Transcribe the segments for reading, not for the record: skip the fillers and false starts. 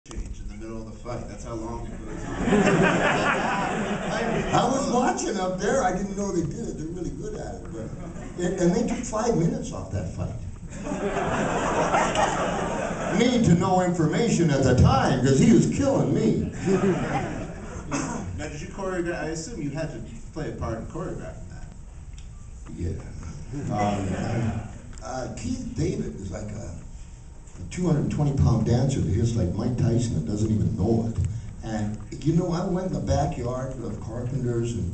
change in the middle of the fight. That's how long it goes on. I was watching up there. I didn't know they did it. They're really good at it. But and they took 5 minutes off that fight. Need to know information at the time because he was killing me. Now, did you choreograph? I assume you had to play a part in choreographing that. Yeah. Keith David is like a 220-pound dancer that hits like Mike Tyson and doesn't even know it. And you know, I went in the backyard of carpenters and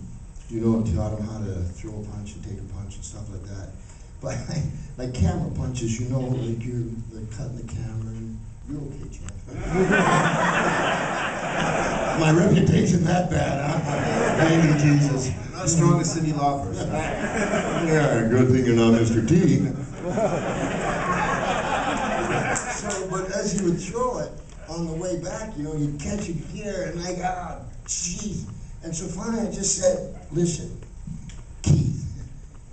taught them how to throw a punch and take a punch and stuff like that. But like camera punches, like you're like cutting the camera and you're okay, champ. My reputation that bad, huh? Thank you, Jesus. Not as strong as Cindy Lauper's. Yeah, good thing you're not Mr. T. So, but as he would throw it on the way back, you'd catch it here and like, jeez. And so finally I just said, listen, Keith,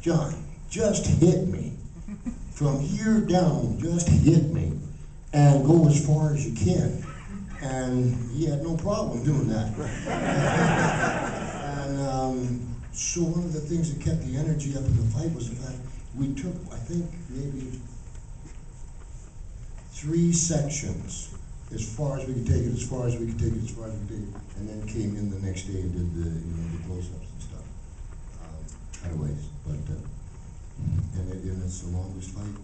John, just hit me. From here down, just hit me. And go as far as you can. And he had no problem doing that. And so one of the things that kept the energy up in the fight was the fact we took, I think, maybe 3 sections as far as we could take it, as far as we could take it, as far as we could take it, and then came in the next day and did the close-ups and stuff. Cutaways, but and it's the longest fight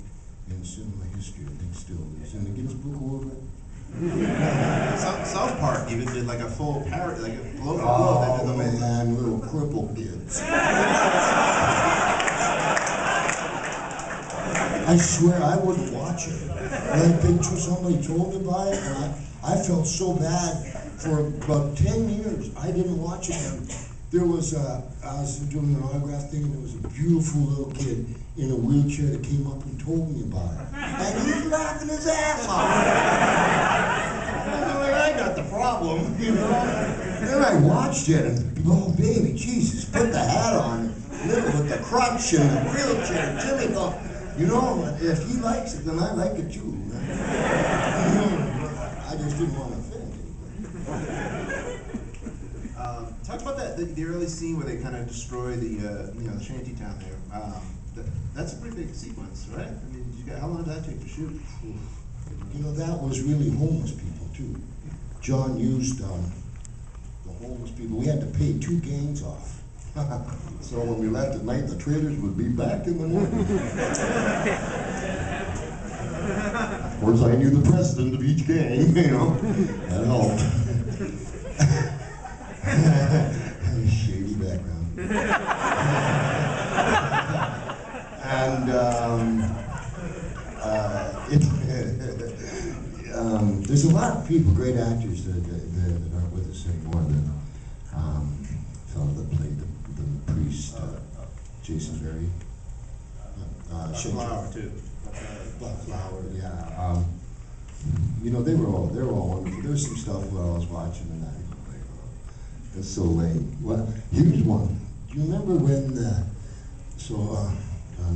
in cinema history, I think. Still, it's in the Guinness Book of World Records. South Park even did like a full parody, like a blow for blow. Oh man, little cripple kids. I swear I wouldn't watch it. Like somebody told me about it, and I felt so bad. For about 10 years, I didn't watch it. And there was I was doing an autograph thing, and there was a beautiful little kid in a wheelchair that came up and told me about it. And he's laughing his ass off. I got the problem, Then I watched it, and oh baby, Jesus, put the hat on, little with the crutch and the wheelchair, Jimmy going, if he likes it, then I like it too. I just didn't want to offend anybody. Talk about that the early scene where they kind of destroy the the shanty town there. That's a pretty big sequence, right? I mean, how long did that take to shoot? That was really homeless people too. John used the homeless people. We had to pay 2 gangs off. So when we left at night, the trailers would be back in the morning. Of course, I knew the president of each gang, that helped. Shady background. And there's a lot of people, great actors that aren't with us anymore. The fellow that played the priest, Jason Berry. Flower too. Flower, yeah. They were all wonderful. There's some stuff while I was watching and it's so lame. Well, here's one. Do you remember when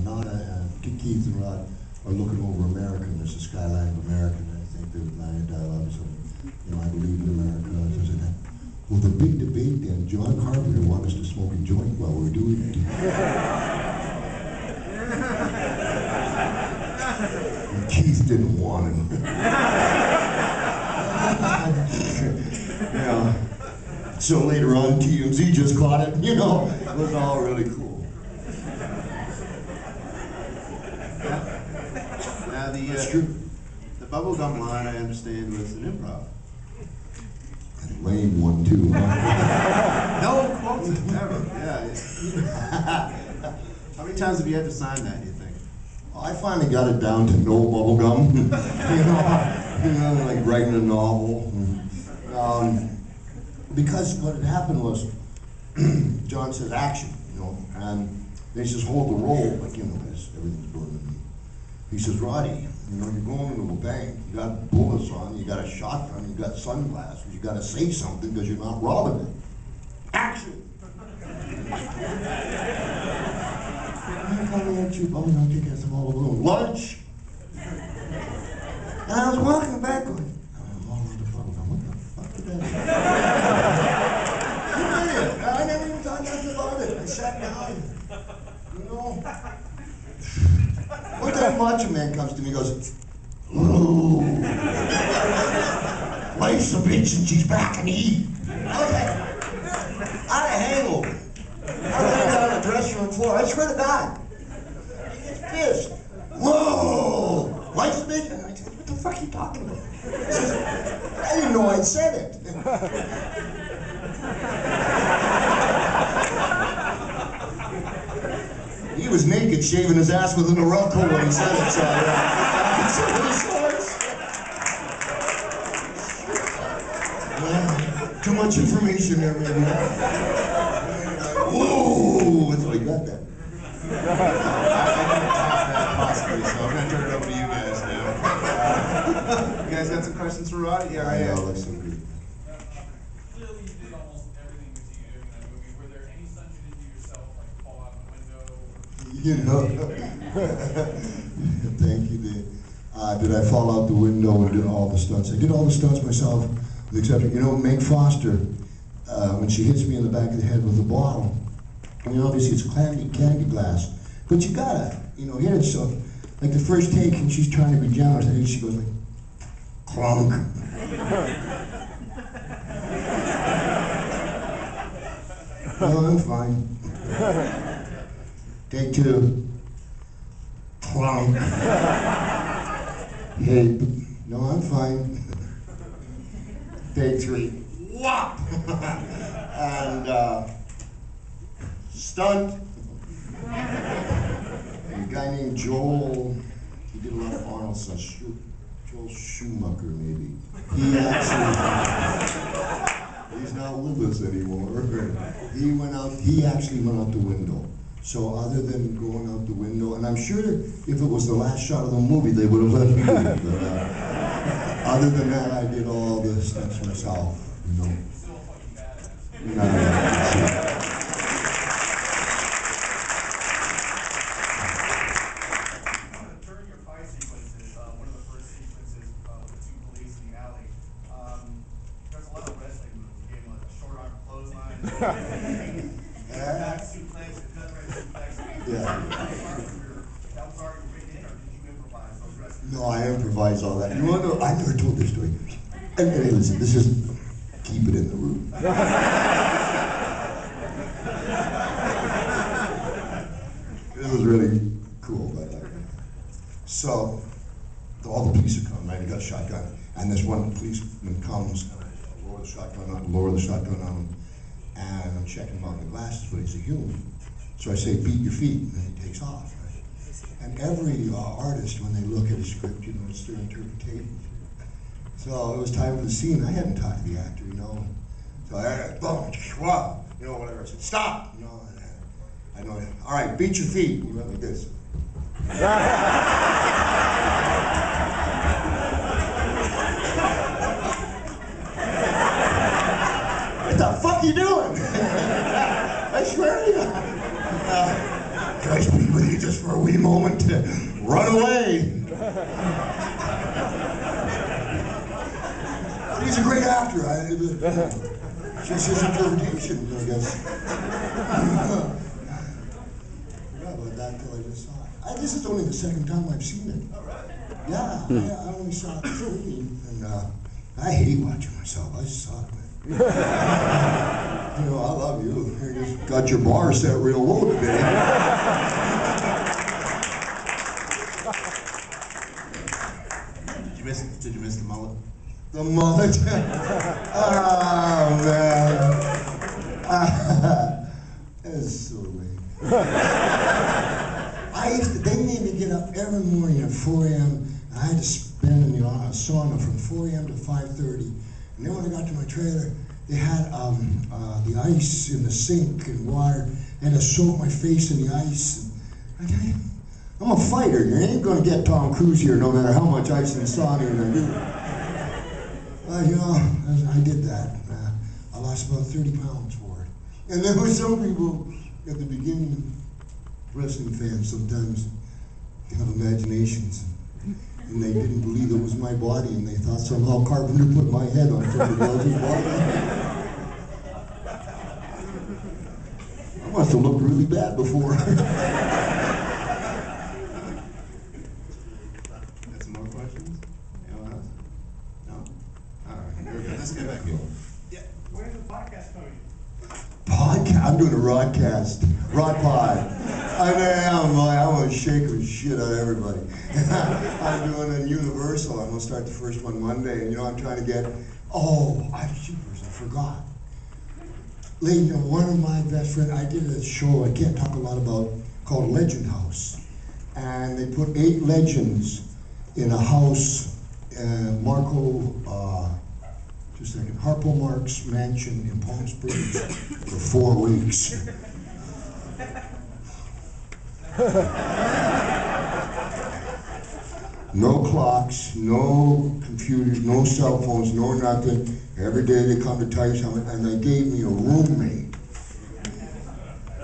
Nana and Keith and Rod are looking over America, and there's a skyline of America, and I think there's line of dialogue or something, I believe in America, and that. Well, the big debate then, John Carpenter wanted us to smoke a joint while we were doing it. And Keith didn't want it. So later on, TMZ just caught it, it was all really cool. Now That's true. The bubblegum line, I understand, was an improv. Lame one too, huh? No one quotes it, never. Yeah. How many times have you had to sign that, you think? Well, I finally got it down to no bubblegum. Like writing a novel. Because what had happened was, John says action, and they says hold the roll, like as everything's burning. He says, Roddy, you're going into a bank, you got bullets on, you got a shotgun, you got sunglasses, you got to say something because you're not robbing it. Action! I'm coming at you, I'm going to take some all alone. Lunch! And I was walking back going, I'm all out of fun. wife's a bitch and she's back in the heat. Okay. I had a hangover. I ran down the dressing room floor. I swear to God. He gets pissed. Whoa! Wife's a bitch? And I said, what the fuck are you talking about? He says, I didn't know I'd said it. He was naked, shaving his ass with an Morocco when he said it, so too much information there, maybe. Whoa! That's why you got that. I didn't top that possibly, so I'm gonna turn it over to you guys now. You guys got some questions for Roddy? Yeah, I am. Let's see. Clearly, you did almost everything that you did in that movie. Were there any stunts you did to yourself, like fall out the window? You know. Thank you, Dave. Did I fall out the window and did all the stunts? I did all the stunts myself, with the exception, you know, Meg Foster, when she hits me in the back of the head with a bottle, I mean, obviously it's candy glass, but you gotta, you know, hit it so, like the first take, and she's trying to be generous, I think she goes like, clunk. No, I'm fine. Take two. Clunk. Hey, no, I'm fine. Take three. Whop! And, stunt. A guy named Joel, he did a lot of Arnold stunts. Joel Schumacher, maybe. He actually, he's not with us anymore. He actually went out the window. So other than going out the window, and I'm sure if it was the last shot of the movie, they would have let me in. But other than that, I did all the stunts myself, you know. No. During your fight sequences, one of the first sequences with the two police in the alley, there's a lot of wrestling moves. You gave like a short arm clothesline, back suplex, a cut right suplex. Yeah. That was already written in, or did you improvise those wrestling? No, I improvise all that. You want to know? I never told this story. And listen, this is keep it in the room. This was really cool, but so all the police are coming, right? They got a shotgun, and this one policeman comes, lower the shotgun on him, and I'm checking him out in the glasses, but he's a human. So I say, beat your feet, and then he takes off, right? And every artist, when they look at a script, you know, it's their interpretation. So it was time for the scene. I hadn't talked to the actor, you know. So boom, whoa, you know, whatever. I said, stop, you know. I know. All right, beat your feet. He went like this. What the fuck you doing? I swear to you. Can I speak with you just for a wee moment? Run away. But he's a great actor. Just his interpretation, I guess. Forgot about that until I just saw it. This is only the second time I've seen it. All right. Yeah, I only saw it three, and I hate watching myself. I just saw it. You know, I love you. You just got your bar set real low today. Did you miss the mullet? The mullet. Oh man, that's so lame. They made me get up every morning at 4 a.m. I had to spend in the sauna from 4 a.m. to 5:30. And then when I got to my trailer, they had the ice in the sink and water, and I soaked my face in the ice. And I tell you, I'm a fighter. You ain't gonna get Tom Cruise here, no matter how much ice and sauna I do. You know, I did that. I lost about 30 pounds for it. And there were some people at the beginning, wrestling fans sometimes have imaginations. And they didn't believe it was my body, and they thought somehow Carpenter put my head on somebody else's body. I must have looked really bad before. Got some more questions? Anyone else? No? All right. There we go, let's get back in. Yeah. Where's the podcast coming? Podcast? I'm doing a rodcast. Rod pod. I am. I'm gonna shake the shit out of everybody. I'm doing a Universal. I'm gonna start the first one Monday, and I'm trying to get. Oh, I forgot. Lady, one of my best friends, I did a show I can't talk a lot about called Legend House. And they put 8 legends in a house, Harpo Mark's mansion in Palm Springs for 4 weeks. No clocks, no computers, no cell phones, no nothing. Every day they come to tell you something, and they gave me a roommate.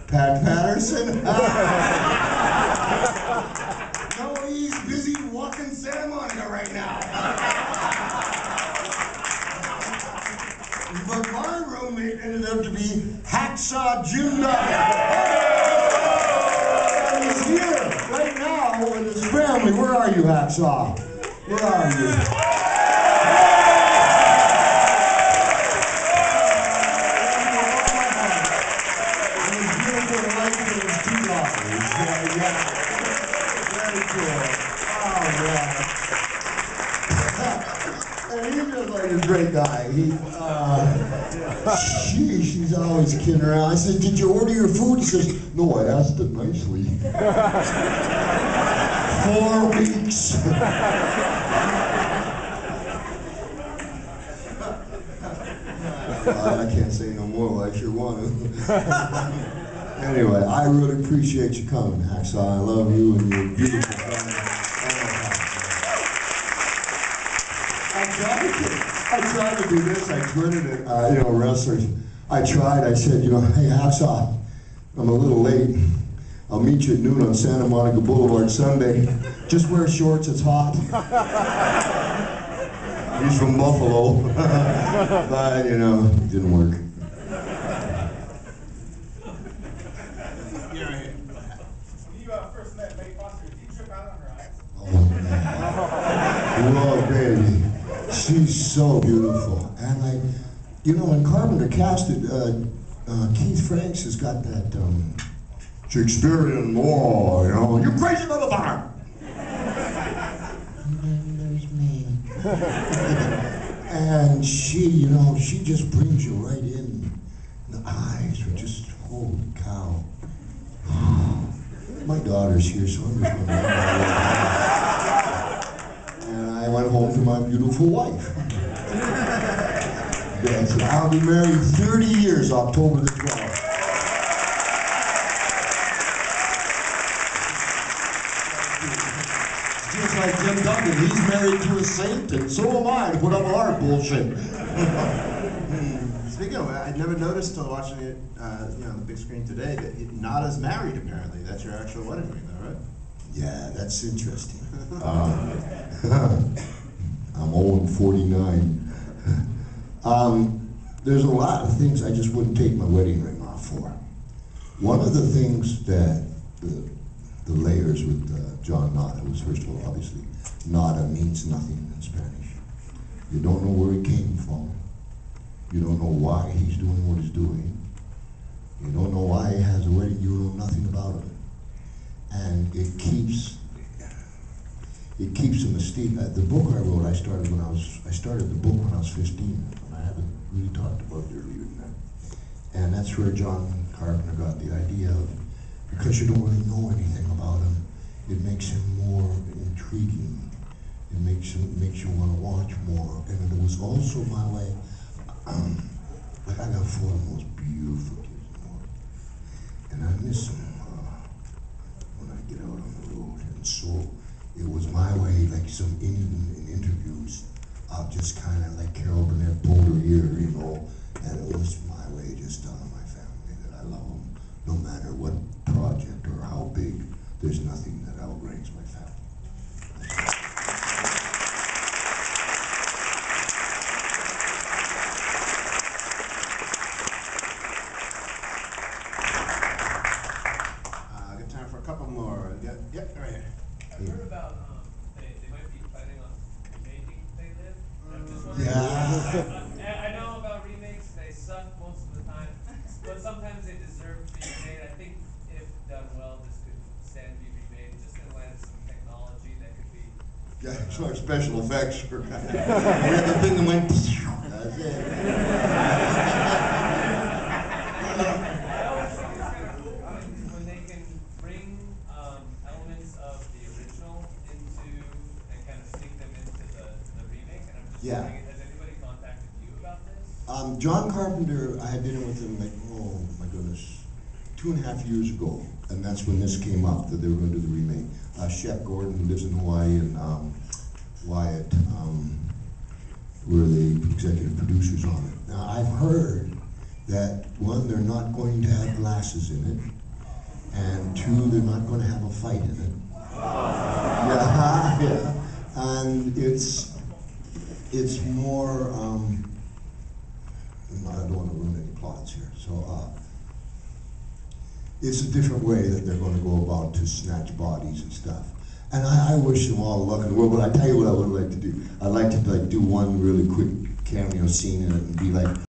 Pat Patterson? No, he's busy walking Santa Monica right now. But my roommate ended up to be Hacksaw Jim Duggan. And he's here right now with his family. Where are you, Hacksaw? Where are you? Very cool. Oh, yeah. And he's just like a great guy. She's always kidding around. I said, did you order your food? He says, no, I asked it nicely. 4 weeks. I can't say no more, but I sure want to. Anyway, I really appreciate you coming, Hacksaw. I love you and your beautiful family. I tried to do this. I tweeted it, wrestlers. I said, hey, Hacksaw, I'm a little late. I'll meet you at noon on Santa Monica Boulevard Sunday. Just wear shorts, it's hot. He's from Buffalo. But, it didn't work. When you first met May Foster, did you trip out on her eyes? Oh, man. Whoa, baby. She's so beautiful. And when Carpenter casted, Keith Franks has got that Shakespearean law, you crazy motherfucker! And then there's me. And she, she just brings you right in. The eyes are just, holy cow. My daughter's here, so I'm just going to and I went home to my beautiful wife. Yes, I'll be married 30 years, October the 12th. Just like Jim Duggan, he's married to a saint, and so am I, to put up with our bullshit. Speaking of, I'd never noticed till watching it, on the big screen today, that Nada's married apparently. That's your actual wedding ring, though, right? Yeah, that's interesting. I'm old and 49. There's a lot of things I just wouldn't take my wedding ring off for. One of the things that the layers with John Nada was, first of all, obviously, Nada means nothing in Spanish. You don't know where he came from. You don't know why he's doing what he's doing. You don't know why he has a wedding. You know nothing about him. And it keeps the mystique. The book I wrote, I started the book when I was 15, and I haven't really talked about it earlier than that. And that's where John Carpenter got the idea of, because you don't really know anything about him, it makes him more intriguing. It makes you want to watch more. And it was also my way. I got 4 of the most beautiful kids in the world, and I miss them when I get out on the road. And so it was my way, like in interviews, I'll just kind of like Carol Burnett pulled her ear, and it was my way just telling my family that I love them, no matter what project or how big. There's nothing that outranks my family. Got time for a couple more. Yep, right here. I've heard about they might be planning on making They Live. Yeah. I know about remakes, they suck most of the time, but sometimes they deserve to be remade. I think if done well, this could stand to be remade, just in light of some technology that could be. Yeah, it's our special effects. We had the thing that went, that's it. I always think it's kind of cool when they can bring elements of the original into and kind of sneak them into the remake. And I'm just Yeah. wondering, has anybody contacted you about this? John Carpenter, I had dinner with him like, oh my goodness, 2.5 years ago, and that's when this came up, that they were gonna do the remake. Chef Gordon, who lives in Hawaii, and Wyatt, were the executive producers on it. Now, I've heard that, one, they're not going to have glasses in it, and two, they're not gonna have a fight in it. Yeah, yeah, and it's more, I don't want to ruin any plots here, so, it's a different way that they're gonna go about to snatch bodies and stuff. And I wish them all the luck in the world, but I tell you what I would like to do. I'd like to like do one really quick cameo scene in it and be like,